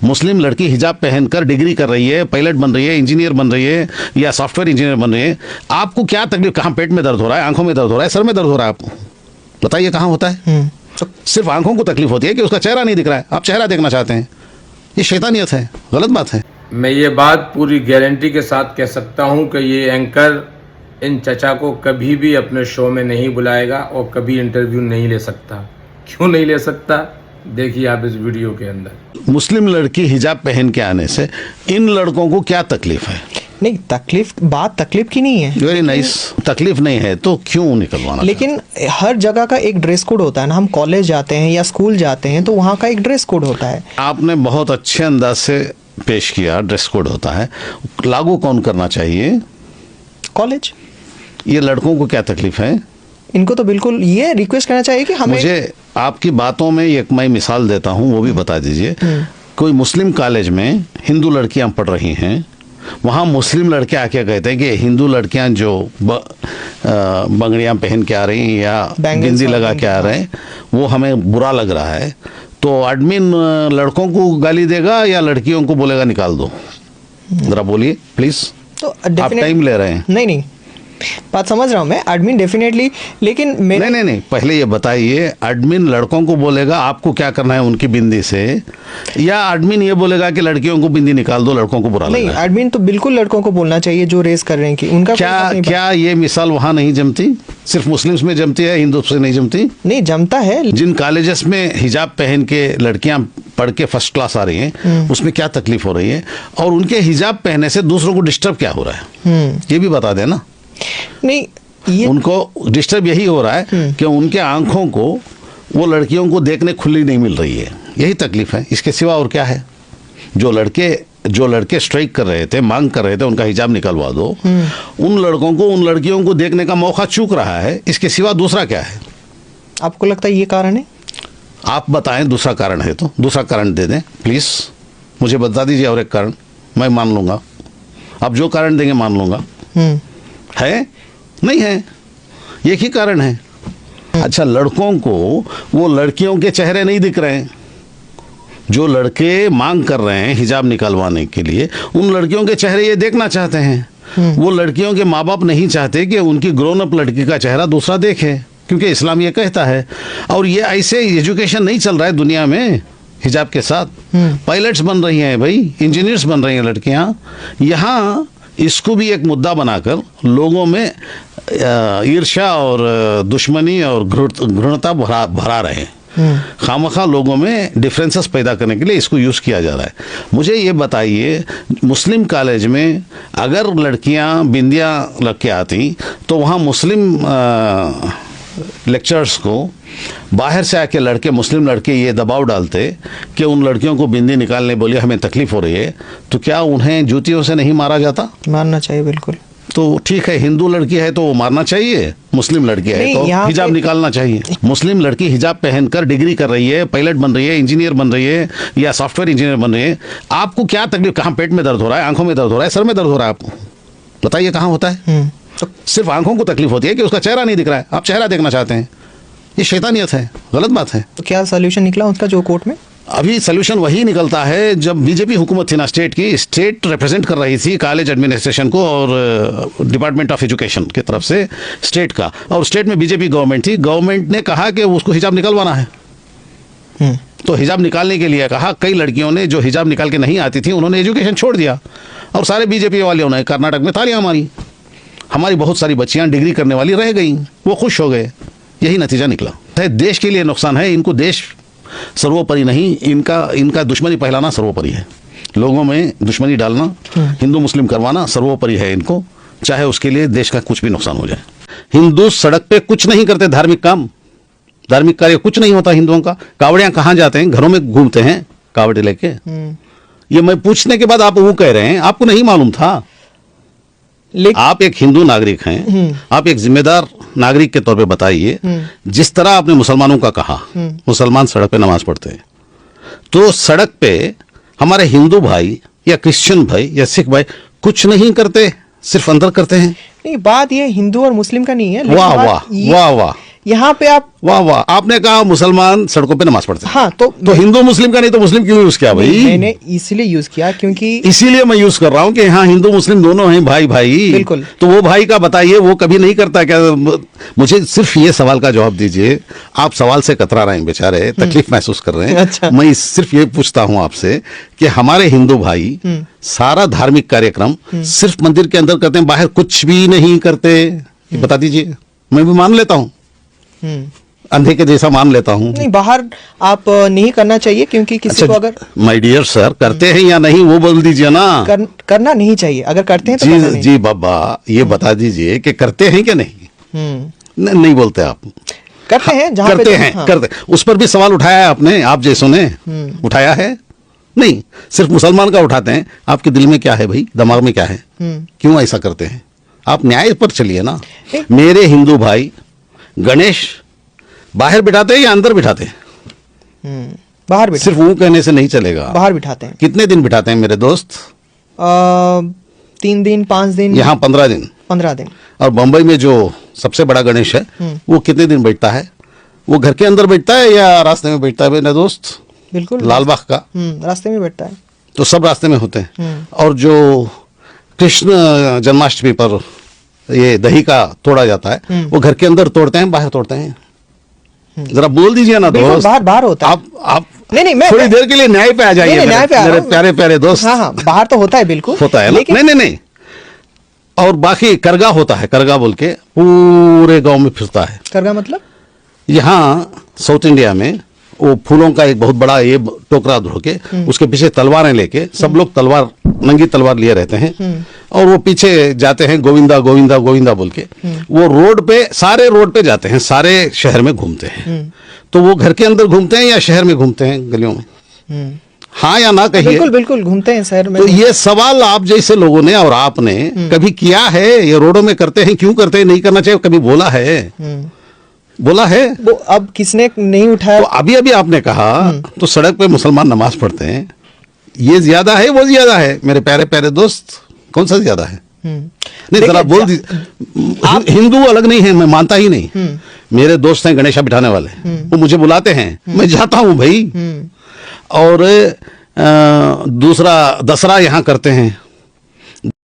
मुस्लिम लड़की हिजाब पहनकर डिग्री कर रही है, पायलट बन रही है, इंजीनियर बन रही है या सॉफ्टवेयर इंजीनियर बन रही है, आपको क्या तकलीफ? कहाँ पेट में दर्द हो रहा है, आंखों में दर्द हो रहा है, सर में दर्द हो रहा है, आपको बताइए कहाँ होता है? सिर्फ आंखों को तकलीफ होती है कि उसका चेहरा नहीं दिख रहा है, आप चेहरा देखना चाहते हैं। ये शैतानियत है, गलत बात है। मैं ये बात पूरी गारंटी के साथ कह सकता हूं कि ये एंकर इन चचा को कभी भी अपने शो में नहीं बुलाएगा और कभी इंटरव्यू नहीं ले सकता। क्यों नहीं ले सकता, देखिए आप इस वीडियो के अंदर। मुस्लिम लड़की हिजाब पहन के आने से इन लड़कों को क्या तकलीफ है? नहीं, बात तकलीफ की नहीं है। Very nice. तकलीफ नहीं है तो क्यों निकलवाना? लेकिन हर जगह का एक ड्रेस कोड होता है ना। हम कॉलेज जाते हैं या स्कूल जाते हैं तो वहाँ का एक ड्रेस कोड होता है। आपने बहुत अच्छे अंदाज से पेश किया, ड्रेस कोड होता है, लागू कौन करना चाहिए? कॉलेज। ये लड़कों को क्या तकलीफ है? इनको तो बिल्कुल ये रिक्वेस्ट करना चाहिए कि हमें। मुझे आपकी बातों में एक मैं मिसाल देता हूँ, वो भी बता दीजिए। कोई मुस्लिम कॉलेज में हिंदू लड़कियां पढ़ रही हैं, वहाँ मुस्लिम लड़के आके कहते हैं कि हिंदू लड़कियां जो बंगड़ियां पहन के आ रही हैं या बिंदी लगा के आ रहे हैं, वो हमें बुरा लग रहा है, तो एडमिन लड़कों को गाली देगा या लड़कियों को बोलेगा निकाल दो? जरा बोलिए प्लीज। तो आप टाइम ले रहे हैं। नहीं, बात समझ रहा हूँ मैं, एडमिन डेफिनेटली, लेकिन नहीं, पहले ये बताइए, एडमिन लड़कों को बोलेगा आपको क्या करना है उनकी बिंदी से, या एडमिन ये बोलेगा कि लड़कियों को बिंदी निकाल दो, लड़कों को बुरा नहीं? लग रहा है? एडमिन तो बिल्कुल लड़कों को बोलना चाहिए जो रेस कर रहे हैं कि उनका क्या ये मिसाल वहाँ नहीं जमती? सिर्फ मुस्लिम्स में जमती है, हिंदू से नहीं जमती? नहीं, जमता है। जिन कॉलेजेस में हिजाब पहन के लड़कियां पढ़ के फर्स्ट क्लास आ रही हैं, उसमें क्या तकलीफ हो रही है, और उनके हिजाब पहनने से दूसरों को डिस्टर्ब क्या हो रहा है, ये भी बता देना। नहीं, ये उनको डिस्टर्ब यही हो रहा है कि उनके आंखों को वो लड़कियों को देखने खुली नहीं मिल रही है, यही तकलीफ है। इसके सिवा और क्या है? जो लड़के स्ट्राइक कर रहे थे, मांग कर रहे थे उनका हिजाब निकलवा दो, उन लड़कों को, उन लड़कियों को देखने का मौका चूक रहा है। इसके सिवा दूसरा क्या है? आपको लगता है ये कारण है? आप बताएं, दूसरा कारण है तो दूसरा कारण दे दें प्लीज, मुझे बता दीजिए और एक कारण, मैं मान लूंगा। आप जो कारण देंगे मान लूंगा। है? नहीं है, एक ही कारण है। अच्छा, लड़कों को वो लड़कियों के चेहरे नहीं दिख रहे हैं। जो लड़के मांग कर रहे हैं हिजाब निकलवाने के लिए, उन लड़कियों के चेहरे ये देखना चाहते हैं। वो लड़कियों के माँ बाप नहीं चाहते कि उनकी ग्रोन अप लड़की का चेहरा दूसरा देखे, क्योंकि इस्लाम ये कहता है। और ये ऐसे एजुकेशन नहीं चल रहा है दुनिया में हिजाब के साथ। पायलट्स बन रही हैं भाई, इंजीनियर्स बन रही हैं लड़कियां। यहाँ इसको भी एक मुद्दा बनाकर लोगों में ईर्ष्या और दुश्मनी और घृणता भरा रहे हैं। खामखा लोगों में डिफरेंसेस पैदा करने के लिए इसको यूज़ किया जा रहा है। मुझे ये बताइए, मुस्लिम कॉलेज में अगर लड़कियां बिंदियां लग के आती तो वहाँ मुस्लिम लेक्चरर्स को बाहर से आके लड़के, मुस्लिम लड़के ये दबाव डालते कि उन लड़कियों को बिंदी निकालने बोलिए, हमें तकलीफ हो रही है, तो क्या उन्हें जूतियों से नहीं मारा जाता? मारना चाहिए बिल्कुल। तो ठीक है, हिंदू लड़की है तो वो मारना चाहिए, मुस्लिम लड़की है तो हिजाब निकालना चाहिए। मुस्लिम लड़की हिजाब पहनकर डिग्री कर रही है, पायलट बन रही है, इंजीनियर बन रही है या सॉफ्टवेयर इंजीनियर बन रही है, आपको क्या तकलीफ? कहाँ पेट में दर्द हो रहा है, आंखों में दर्द हो रहा है, सर में दर्द हो रहा है, आपको बताइए कहाँ होता है? सिर्फ आंखों को तकलीफ होती है कि उसका चेहरा नहीं दिख रहा है, आप चेहरा देखना चाहते हैं। ये शैतानियत है, गलत बात है। तो क्या सोल्यूशन निकला उसका जो कोर्ट में? अभी सोल्यूशन वही निकलता है, जब बीजेपी हुकूमत थी ना, स्टेट रिप्रेजेंट कर रही थी कॉलेज एडमिनिस्ट्रेशन को और डिपार्टमेंट ऑफ एजुकेशन की तरफ से स्टेट का, और स्टेट में बीजेपी गवर्नमेंट थी। गवर्नमेंट ने कहा कि उसको हिजाब निकलवाना है, तो हिजाब निकालने के लिए कहा। कई लड़कियों ने जो हिजाब निकाल के नहीं आती थी, उन्होंने एजुकेशन छोड़ दिया, और सारे बीजेपी वाले उन्होंने कर्नाटक में तालियां मारी। हमारी बहुत सारी बच्चियां डिग्री करने वाली रह गई, वो खुश हो गए। यही नतीजा निकला है। देश के लिए नुकसान है, इनको देश सर्वोपरि नहीं, इनका दुश्मनी फैलाना सर्वोपरि है। लोगों में दुश्मनी डालना, हिंदू मुस्लिम करवाना सर्वोपरि है इनको, चाहे उसके लिए देश का कुछ भी नुकसान हो जाए। हिंदू सड़क पे कुछ नहीं करते, धार्मिक कार्य कुछ नहीं होता हिंदुओं का। कावड़ियां कहाँ जाते हैं? घरों में घूमते हैं कावड़े लेके। ये मैं पूछने के बाद आप वो कह रहे हैं आपको नहीं मालूम था। आप एक हिंदू नागरिक हैं, आप एक जिम्मेदार नागरिक के तौर पे बताइए, जिस तरह आपने मुसलमानों का कहा, मुसलमान सड़क पे नमाज पढ़ते हैं, तो सड़क पे हमारे हिंदू भाई या क्रिश्चियन भाई या सिख भाई कुछ नहीं करते, सिर्फ अंदर करते हैं। नहीं, बात ये हिंदू और मुस्लिम का नहीं है। वाह वाह वाह वाह, यहाँ पे आप वाह वाह, आपने कहा मुसलमान सड़कों पे नमाज पढ़ते हैं, हाँ तो हिंदू मुस्लिम का नहीं तो मुस्लिम क्यों यूज किया भाई? मैंने इसीलिए यूज किया क्योंकि इसीलिए मैं यूज कर रहा हूँ कि हाँ हिंदू मुस्लिम दोनों हैं भाई भाई। बिल्कुल। तो वो भाई का बताइए, वो कभी नहीं करता क्या? मुझे सिर्फ ये सवाल का जवाब दीजिए। आप सवाल से कतरा रहे हैं बेचारे, तकलीफ महसूस कर रहे हैं। अच्छा। मैं सिर्फ ये पूछता हूँ आपसे कि हमारे हिंदू भाई सारा धार्मिक कार्यक्रम सिर्फ मंदिर के अंदर करते हैं, बाहर कुछ भी नहीं करते? ये बता दीजिए। मैं भी मान लेता हूँ, अंधे के जैसा मान लेता हूँ। नहीं, बाहर आप नहीं करना चाहिए क्योंकि किसी को अगर माय डियर सर, करते हैं या नहीं वो बोल दीजिए ना। करना नहीं चाहिए, अगर करते हैं तो करना जी नहीं। जी बाबा, ये बता दीजिए कि करते हैं कि नहीं? नहीं बोलते आप। करते हैं जहाँ करते पे हैं, हाँ। करते। उस पर भी सवाल उठाया है आपने, आप जैसों ने उठाया है? नहीं, सिर्फ मुसलमान का उठाते हैं। आपके दिल में क्या है भाई, दिमाग में क्या है, क्यों ऐसा करते हैं? आप न्याय पर चलिए ना। मेरे हिंदू भाई गणेश बाहर बिठाते हैं या अंदर बिठाते हैं? बाहर बिठा सिर्फ वो कहने से नहीं चलेगा। बाहर बिठाते हैं। कितने दिन बिठाते हैं मेरे दोस्त? 3 दिन 5 दिन, यहाँ 15 दिन। 15 दिन। और बंबई में जो सबसे बड़ा गणेश है वो कितने दिन बैठता है? वो घर के अंदर बैठता है या रास्ते में बैठता है मेरे दोस्त? बिल्कुल लालबाग का रास्ते में बैठता है। तो सब रास्ते में होते हैं। और जो कृष्ण जन्माष्टमी पर ये दही का तोड़ा जाता है, वो घर के अंदर तोड़ते हैं बाहर तोड़ते हैं? जरा बोल दीजिए ना बिल्कुल दोस्त। बाहर होता है। आप नहीं मैं थोड़ी देर के लिए न्याय पे आ जाइए। नहीं, न्याय पे आ रहा मेरे हूं। प्यारे प्यारे दोस्त। हाँ बाहर तो होता है, बिल्कुल होता है ना। लेकिन नहीं। और बाकी करगा होता है, करगा बोल के पूरे गांव में फिरता है। करगा मतलब? यहाँ साउथ इंडिया में वो फूलों का एक बहुत बड़ा ये टोकरा धो के उसके पीछे तलवारें लेके सब लोग तलवार, नंगी तलवार लिए रहते हैं और वो पीछे जाते हैं गोविंदा गोविंदा गोविंदा बोल के। वो रोड पे, सारे रोड पे जाते हैं, सारे शहर में घूमते हैं। तो वो घर के अंदर घूमते हैं या शहर में घूमते हैं गलियों में? हाँ या ना कहिए। बिल्कुल बिल्कुल घूमते हैं शहर में। तो ये सवाल आप जैसे लोगों ने और आपने कभी किया है? ये रोडों में करते हैं, क्यों करते हैं, नहीं करना चाहिए, कभी बोला है? बोला है? वो अब किसने नहीं उठाया? तो अभी अभी आपने कहा तो सड़क पे मुसलमान नमाज पढ़ते हैं, ये ज्यादा है वो ज्यादा है? मेरे प्यारे प्यारे दोस्त, कौन सा ज्यादा है? नहीं जरा बोल दीजिए। हिंदू अलग नहीं है, मैं मानता ही नहीं। मेरे दोस्त हैं गणेशा बिठाने वाले, वो मुझे बुलाते हैं, मैं जाता हूँ भाई। और दूसरा दसरा यहाँ करते हैं,